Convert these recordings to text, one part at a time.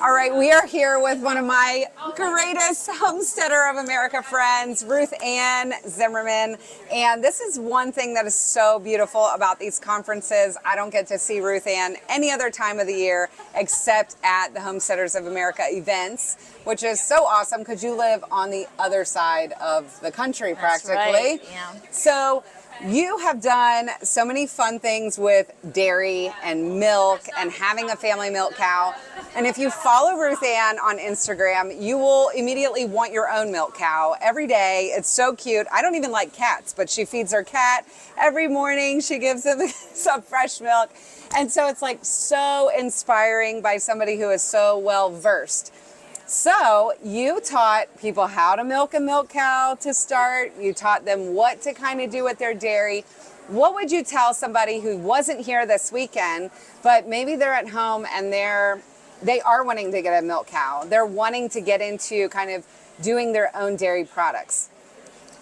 All right, we are here with one of my greatest Homesteader of America friends, RuthAnn Zimmerman. And this is one thing that is so beautiful about these conferences. I don't get to see RuthAnn any other time of the year except at the Homesteaders of America events, which is so awesome because you live on the other side of the country practically. That's right. Yeah. So you have done so many fun things with dairy and milk and having a family milk cow. And if you follow RuthAnn on Instagram, you will immediately want your own milk cow every day. It's so cute. I don't even like cats, but she feeds her cat every morning. She gives him some fresh milk. And so it's like so inspiring by somebody who is so well versed. So you taught people how to milk a milk cow to start. You taught them what to kind of do with their dairy. What would you tell somebody who wasn't here this weekend, but maybe they're at home and they are wanting to get a milk cow. They're wanting to get into kind of doing their own dairy products.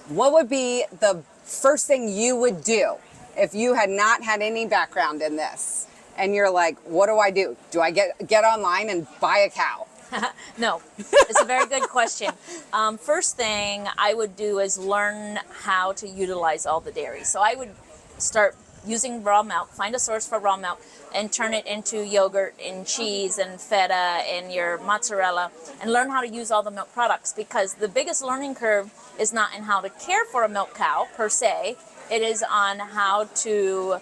What would be the first thing you would do if you had not had any background in this? And you're like, what do I do? Do I get online and buy a cow? No, it's a very good question. First thing I would do is learn how to utilize all the dairy. So I would start using raw milk, find a source for raw milk, and turn it into yogurt and cheese and feta and your mozzarella, and learn how to use all the milk products, because the biggest learning curve is not in how to care for a milk cow per se. It is on how to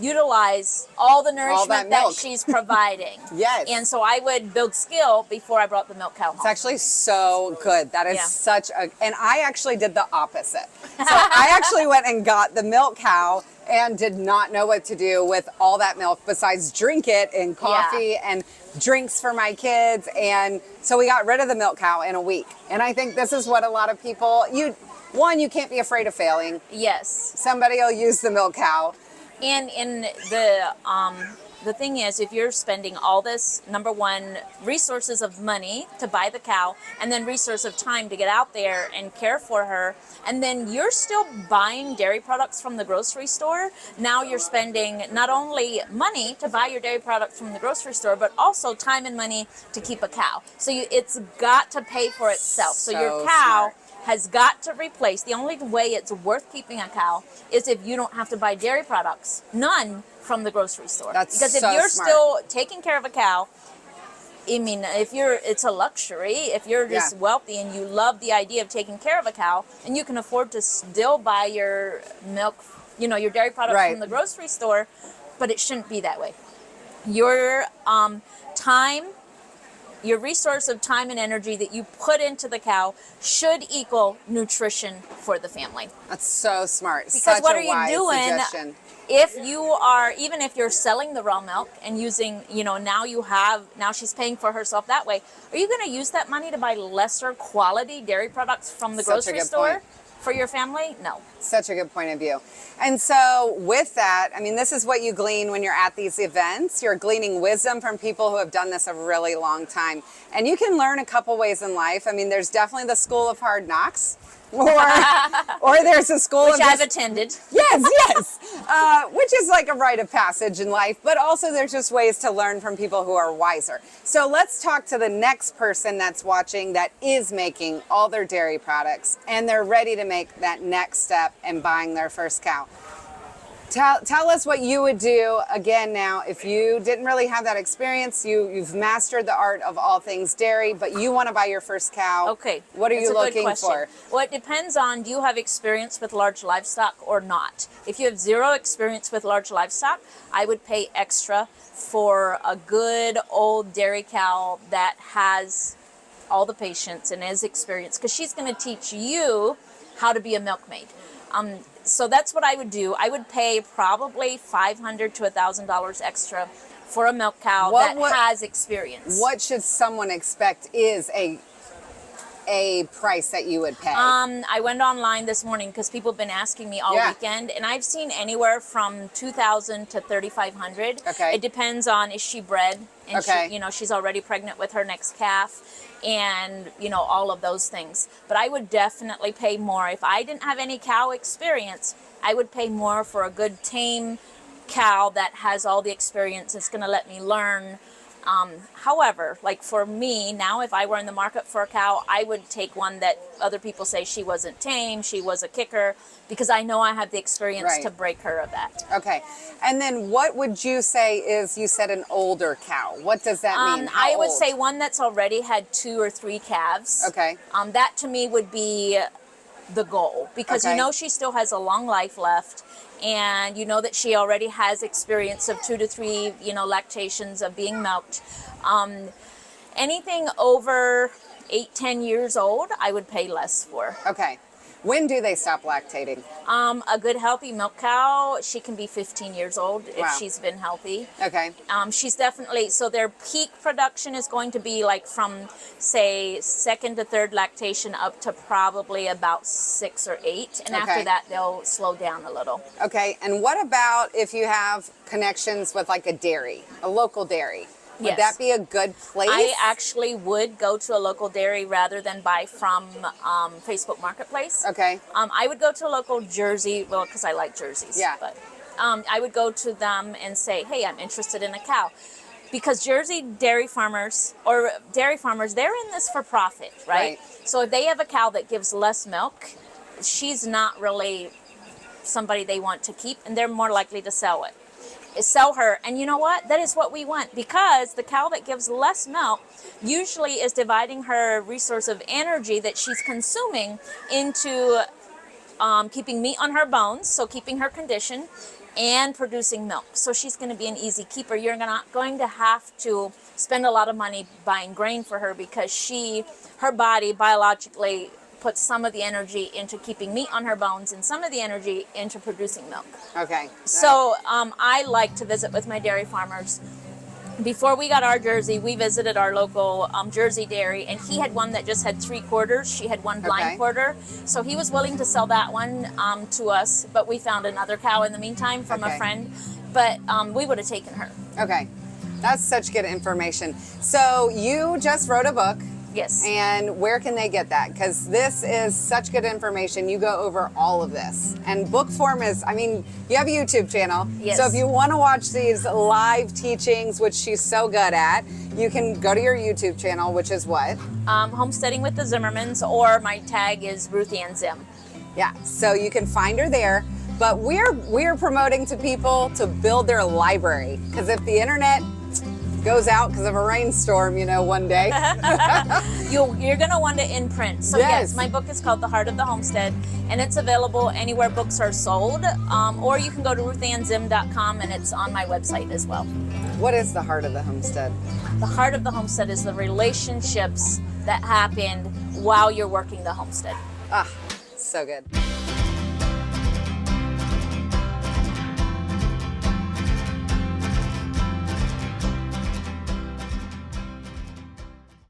utilize all the nourishment that she's providing. Yes. And so I would build skill before I brought the milk cow home. It's actually so good. That is such a, and I actually did the opposite. So I actually went and got the milk cow and did not know what to do with all that milk besides drink it in coffee and drinks for my kids. And so we got rid of the milk cow in a week. And I think this is what a lot of people, you can't be afraid of failing. Yes. Somebody will use the milk cow. And in the thing is, if you're spending all this, number one, resources of money to buy the cow, and then resource of time to get out there and care for her, and then you're still buying dairy products from the grocery store, now you're spending not only money to buy your dairy products from the grocery store, but also time and money to keep a cow. So it's got to pay for itself. So your cow has got to replace. The only way it's worth keeping a cow is if you don't have to buy dairy products, none from the grocery store. Because if you're still taking care of a cow, I mean, it's a luxury. If you're just wealthy and you love the idea of taking care of a cow, and you can afford to still buy your milk, your dairy products from the grocery store, but it shouldn't be that way. Your time, your resource of time and energy that you put into the cow should equal nutrition for the family. That's so smart. Because such what a are you wise doing suggestion. if you are, even if you're selling the raw milk and using, now she's paying for herself that way. Are you going to use that money to buy lesser quality dairy products from the grocery store for your family? No. Such a good point of view. And so with that, I mean, this is what you glean when you're at these events. You're gleaning wisdom from people who have done this a really long time. And you can learn a couple ways in life. I mean, there's definitely the school of hard knocks, or there's a school which I've attended. Yes, which is like a rite of passage in life, but also there's just ways to learn from people who are wiser. So let's talk to the next person that's watching that is making all their dairy products and they're ready to make that next step and buying their first cow. Tell us what you would do again now if you didn't really have that experience. You've mastered the art of all things dairy, but you want to buy your first cow. Okay. What are you looking for? Well, it depends on, do you have experience with large livestock or not? If you have zero experience with large livestock, I would pay extra for a good old dairy cow that has all the patience and is experienced, because she's going to teach you how to be a milkmaid. So that's what I would do. I would pay probably $500 to $1,000 extra for a milk cow that has experience. What should someone expect is a price that you would pay? I went online this morning because people have been asking me all weekend, and I've seen anywhere from $2,000 to $3,500. Okay. It depends on, is she bred, and she's already pregnant with her next calf, and all of those things. But I would definitely pay more. If I didn't have any cow experience, I would pay more for a good tame cow that has all the experience. It's going to let me learn However, like for me now, if I were in the market for a cow, I would take one that other people say she wasn't tame, she was a kicker, because I know I have the experience Right. to break her of that. Okay. And then what would you say is, you said an older cow. What does that mean? How I would old? say one that's already had 2 or 3 calves. Okay. That to me would be the goal, because Okay. you know she still has a long life left, and you know that she already has experience of 2 to 3, you know, lactations of being milked. Anything over 8-10 years old, I would pay less for. Okay. When do they stop lactating? A good healthy milk cow, she can be 15 years old if Wow. she's been healthy. Okay. She's definitely, so their peak production is going to be like from, say, 2nd to 3rd lactation up to probably about 6 or 8. And Okay. after that, they'll slow down a little. Okay. And what about if you have connections with like a dairy, a local dairy? Would Yes. that be a good place? I actually would go to a local dairy rather than buy from Facebook Marketplace. Okay. I would go to a local Jersey, well, because I like jerseys. Yeah. But I would go to them and say, hey, I'm interested in a cow. Because Jersey dairy farmers, they're in this for profit, right? Right. So if they have a cow that gives less milk, she's not really somebody they want to keep, and they're more likely to sell her. And you know what? That is what we want, because the cow that gives less milk usually is dividing her resource of energy that she's consuming into keeping meat on her bones, so keeping her condition, and producing milk. So she's going to be an easy keeper. You're not going to have to spend a lot of money buying grain for her, because her body biologically puts some of the energy into keeping meat on her bones and some of the energy into producing milk. Okay. So I like to visit with my dairy farmers. Before we got our Jersey, we visited our local Jersey dairy, and he had one that just had 3 quarters. She had one blind Okay. quarter. So he was willing to sell that one to us, but we found another cow in the meantime from Okay. a friend. But we would have taken her. Okay. That's such good information. So you just wrote a book. Yes. And where can they get that? Because this is such good information. You go over all of this. And book form is, I mean, you have a YouTube channel. Yes. So if you want to watch these live teachings, which she's so good at, you can go to your YouTube channel, which is what? Homesteading with the Zimmermans, or my tag is RuthAnn Zim. Yeah. So you can find her there. But we're promoting to people to build their library. Because if the internet goes out because of a rainstorm, one day. You're going to want to imprint. So yes, my book is called The Heart of the Homestead, and it's available anywhere books are sold, or you can go to RuthAnnZim.com, and it's on my website as well. What is the heart of the homestead? The heart of the homestead is the relationships that happened while you're working the homestead. Ah, so good.